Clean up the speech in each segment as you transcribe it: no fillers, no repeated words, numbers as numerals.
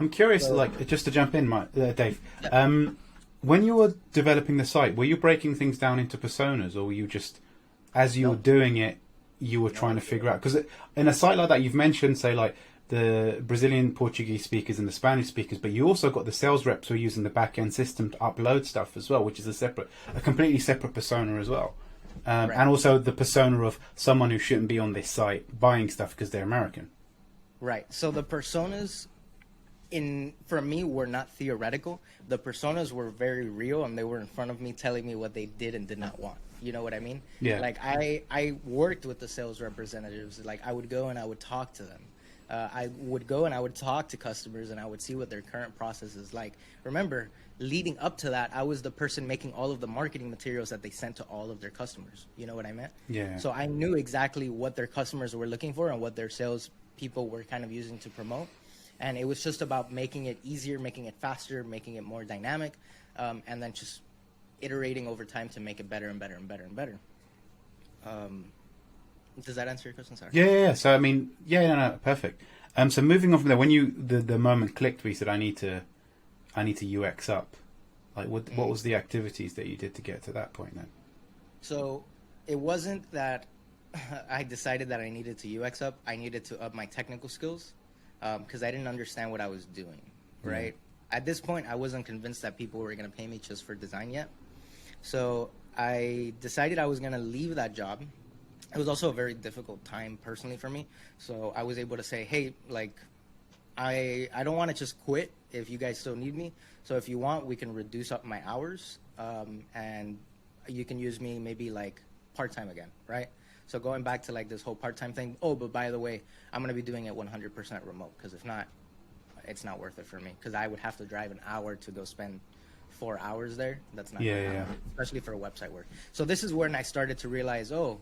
I'm curious, So, like, just to jump in, Dave. yeah. When you were developing the site, were you breaking things down into personas, or were you just, as you were No, doing it, you were trying no. to figure out? Because in a site like that, you've mentioned, say, like the Brazilian Portuguese speakers and the Spanish speakers, but you also got the sales reps who are using the back end system to upload stuff as well, which is a completely separate persona as well. Right. And also the persona of someone who shouldn't be on this site buying stuff because they're American. Right. So the personas in for me were not theoretical. The personas were very real, and they were in front of me telling me what they did and did not want. You know what I mean? Yeah. Like I worked with the sales representatives. Like I would go and I would talk to them. I would go and I would talk to customers and I would see what their current process is like. Remember, leading up to that, I was the person making all of the marketing materials that they sent to all of their customers. You know what I meant? Yeah. So I knew exactly what their customers were looking for and what their sales people were kind of using to promote. And it was just about making it easier, making it faster, making it more dynamic, and then just iterating over time to make it better and better and better and better. Um, does that answer your question? Sorry. Yeah. So I mean, yeah, no, perfect. So moving on from there, when you the moment clicked, where you said, I need to UX up. Like, what was the activities that you did to get to that point then? So it wasn't that I decided that I needed to UX up. I needed to up my technical skills because I didn't understand what I was doing, right? At this point, I wasn't convinced that people were going to pay me just for design yet. So I decided I was going to leave that job. It was also a very difficult time personally for me. So I was able to say, hey, like, I don't want to just quit if you guys still need me. So if you want, we can reduce up my hours, and you can use me maybe like part-time again, right? So going back to like this whole part-time thing. Oh, but by the way, I'm going to be doing it 100% remote because if not, it's not worth it for me because I would have to drive an hour to go spend 4 hours there. That's not Yeah, gonna yeah. happen, especially for a website work. So this is when I started to realize, oh,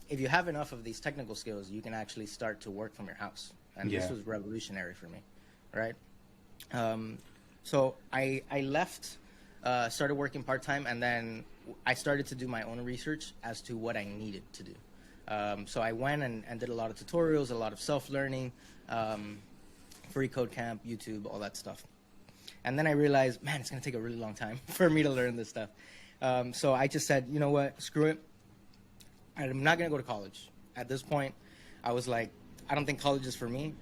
if you have enough of these technical skills, you can actually start to work from your house. And this Yeah. was revolutionary for me, right? So I left, started working part-time, and then I started to do my own research as to what I needed to do. So I went and did a lot of tutorials, a lot of self-learning, free code camp, YouTube, all that stuff. And then I realized, man, it's going to take a really long time for me to learn this stuff. So I just said, you know what, screw it. I'm not going to go to college. At this point, I was like, I don't think college is for me.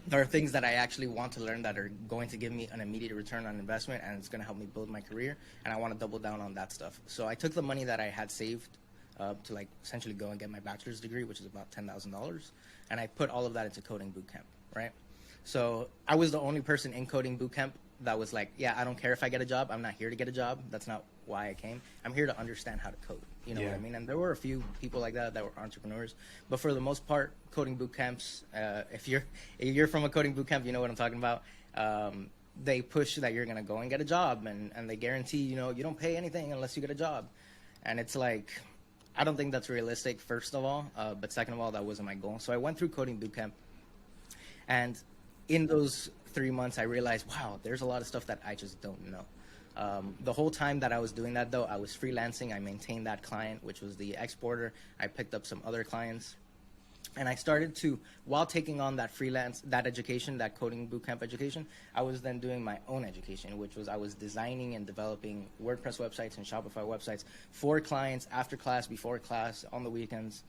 There are things that I actually want to learn that are going to give me an immediate return on investment, and it's going to help me build my career, and I want to double down on that stuff. So I took the money that I had saved to like essentially go and get my bachelor's degree, which is about $10,000, and I put all of that into coding bootcamp, right? So I was the only person in coding bootcamp that was like, yeah, I don't care if I get a job. I'm not here to get a job. That's not why I came. I'm here to understand how to code. You know what I mean? And there were a few people like that that were entrepreneurs, but for the most part, coding boot camps. If you're from a coding boot camp, you know what I'm talking about. They push that you're gonna go and get a job, and they guarantee you don't pay anything unless you get a job, and it's like, I don't think that's realistic. First of all, but second of all, that wasn't my goal. So I went through coding boot camp, and in those 3 months, I realized, wow, there's a lot of stuff that I just don't know. The whole time that I was doing that, though, I was freelancing. I maintained that client, which was the exporter. I picked up some other clients. And I started to, while taking on that that education, that coding bootcamp education, I was then doing my own education, which was I was designing and developing WordPress websites and Shopify websites for clients after class, before class, on the weekends,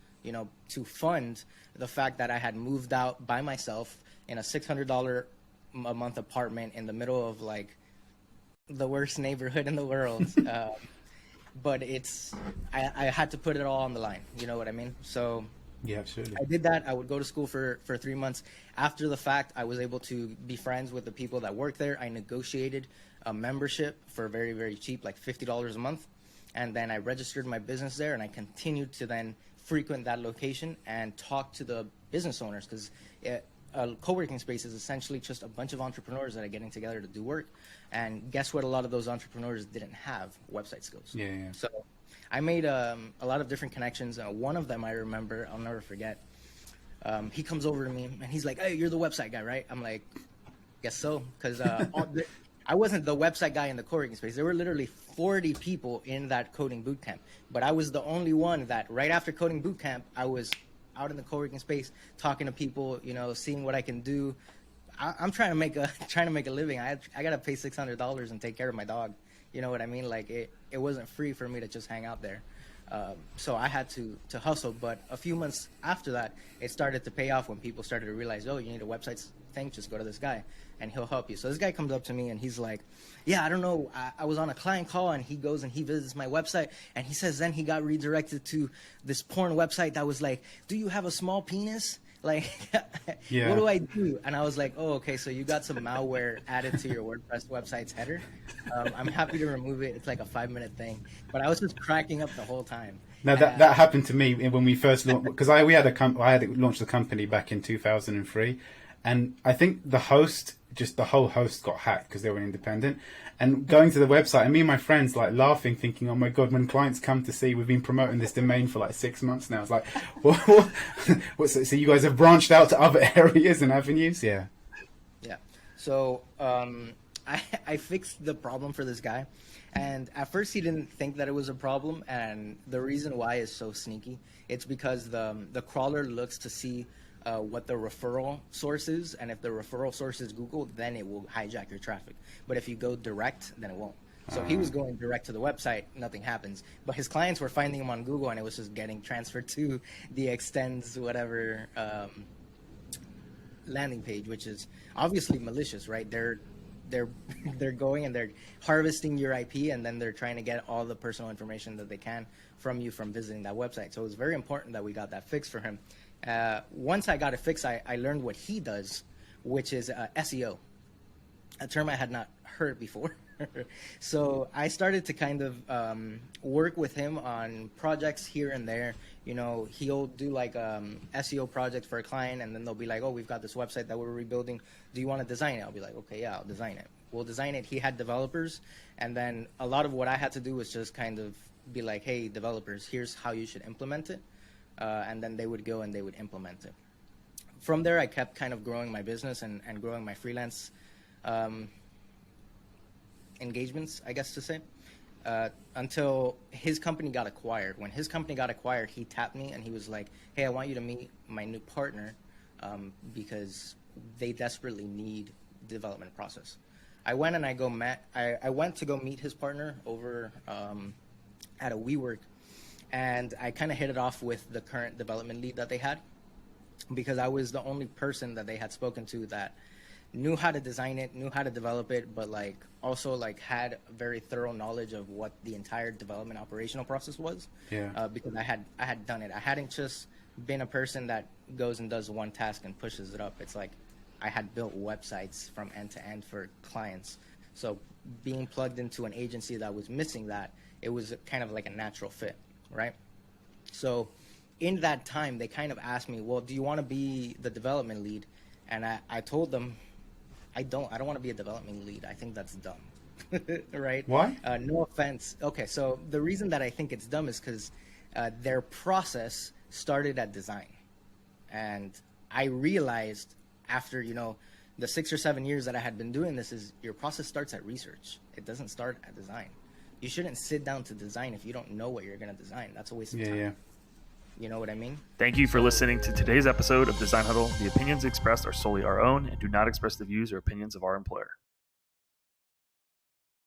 to fund the fact that I had moved out by myself in a $600 a month apartment in the middle of like the worst neighborhood in the world. But I had to put it all on the line. You know what I mean? So Yeah, absolutely. I did that. I would go to school for 3 months. After the fact, I was able to be friends with the people that work there. I negotiated a membership for very, very cheap, like $50 a month. And then I registered my business there, and I continued to then frequent that location and talk to the business owners, because a co-working space is essentially just a bunch of entrepreneurs that are getting together to do work. And guess what? A lot of those entrepreneurs didn't have website skills. Yeah. So I made a lot of different connections. One of them I remember, I'll never forget. He comes over to me and he's like, "Hey, you're the website guy, right?" I'm like, "Guess so," because I wasn't the website guy in the co-working space. There were literally 40 people in that coding boot camp, but I was the only one that right after coding boot camp, I was out in the co-working space talking to people, seeing what I can do. I'm trying to make a living. I gotta pay $600 and take care of my dog. You know what I mean? Like it wasn't free for me to just hang out there. So I had to hustle. But a few months after that, it started to pay off when people started to realize, oh, you need a website thing, just go to this guy and he'll help you. So this guy comes up to me and he's like, yeah, I don't know. I was on a client call and he goes and he visits my website and he says then he got redirected to this porn website that was like, do you have a small penis? Like, Yeah. what do I do? And I was like, oh, okay, so you got some malware added to your WordPress website's header. I'm happy to remove it. It's like a 5-minute thing. But I was just cracking up the whole time. Now that happened to me when we first launched, because I had launched the company back in 2003, and I think the whole host got hacked because they were independent. And going to the website, and me and my friends like laughing, thinking, "Oh my god!" When clients come to see, we've been promoting this domain for like 6 months now. It's like, so you guys have branched out to other areas and avenues, yeah. Yeah. So I fixed the problem for this guy, and at first he didn't think that it was a problem. And the reason why is so sneaky. It's because the crawler looks to see what the referral source is, and if the referral source is Google, then it will hijack your traffic. But if you go direct, then it won't. So he was going direct to the website, nothing happens. But his clients were finding him on Google, and it was just getting transferred to the extends whatever landing page, which is obviously malicious, right? They're going and they're harvesting your IP, and then they're trying to get all the personal information that they can from you from visiting that website. So it was very important that we got that fixed for him. Once I got it fixed, I learned what he does, which is SEO, a term I had not heard before. So I started to kind of work with him on projects here and there. You know, he'll do like SEO project for a client, and then they'll be like, oh, we've got this website that we're rebuilding. Do you want to design it? I'll be like, okay, yeah, I'll design it. We'll design it. He had developers, and then a lot of what I had to do was just kind of be like, hey, developers, here's how you should implement it. And then they would go and they would implement it. From there, I kept kind of growing my business and growing my freelance engagements, I guess to say, until his company got acquired. When his company got acquired, he tapped me and he was like, hey, I want you to meet my new partner because they desperately need the development process. I went and I went to go meet his partner over at a WeWork. And I kind of hit it off with the current development lead that they had, because I was the only person that they had spoken to that knew how to design it, knew how to develop it, but like also like had very thorough knowledge of what the entire development operational process was. Yeah. Because I had done it. I hadn't just been a person that goes and does one task and pushes it up. It's like I had built websites from end to end for clients. So being plugged into an agency that was missing that, it was kind of like a natural fit. Right. So in that time, they kind of asked me, well, do you want to be the development lead? And I told them, I don't want to be a development lead. I think that's dumb. Right. Why? No offense. Okay. So the reason that I think it's dumb is because their process started at design. And I realized after, you know, the 6 or 7 years that I had been doing this is your process starts at research. It doesn't start at design. You shouldn't sit down to design if you don't know what you're going to design. That's a waste of time. Yeah. You know what I mean? Thank you for listening to today's episode of Design Huddle. The opinions expressed are solely our own and do not express the views or opinions of our employer.